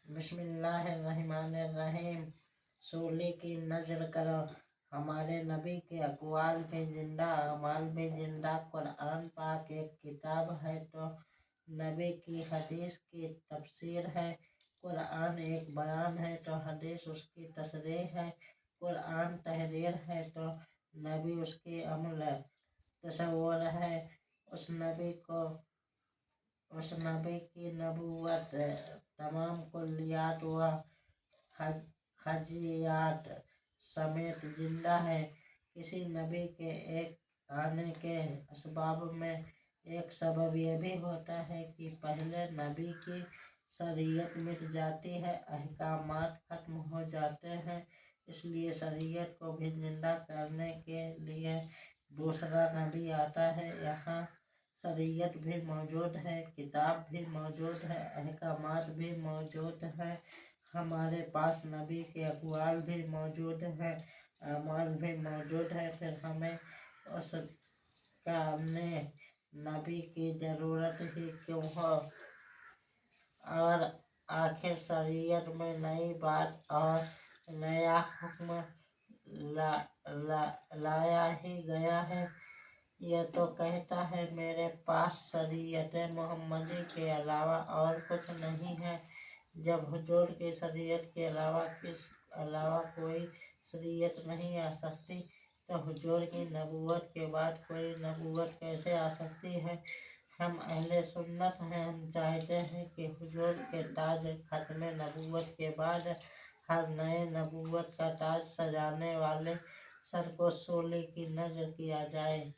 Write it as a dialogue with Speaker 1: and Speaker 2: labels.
Speaker 1: बिस्मिल्लाहिर्रहमानिर्रहीम। सूली की नजर करो, हमारे नबी के अक़वाल भी जिंदा, अमाल भी जिंदा। कुरान पाक एक किताब है तो नबी की हदीस की तफसीर है। कुरान एक बयान है तो हदीस उसकी तशरीह है। कुरान तहरीर है तो नबी उसकी अमल तसव्वुर है। उस नबी की नबूवत तमाम कुल्लियात व खजियात समेत जिंदा है। किसी नबी के एक आने के असबाब में एक सबब यह भी होता है कि पहले नबी की शरीयत मिट जाती है, अहकामात खत्म हो जाते हैं, इसलिए शरीयत को भी जिंदा करने के लिए दूसरा नबी आता है। यहाँ शरीयत भी मौजूद है, किताब भी मौजूद है, अहकामात भी मौजूद है। हमारे पास नबी के अक़वाल भी मौजूद है, अमाल भी मौजूद है। फिर हमें उस कामने नबी की ज़रूरत ही क्यों हो। और आखिर शरीयत में नई बात और नया हुक्म लाया ही गया है। यह तो कहता है मेरे पास शरीयत मोहम्मदी के अलावा और कुछ नहीं है। जब हुजूर की शरीयत के अलावा कोई शरीयत नहीं आ सकती तो हुजूर की नबूवत के बाद कोई नबूवत कैसे आ सकती है। हम अहले सुन्नत हैं, हम चाहते हैं कि हुजूर के ताज खत्म नबूवत के बाद हर नए नबूवत का ताज सजाने वाले सर को सूली की नजर किया जाए।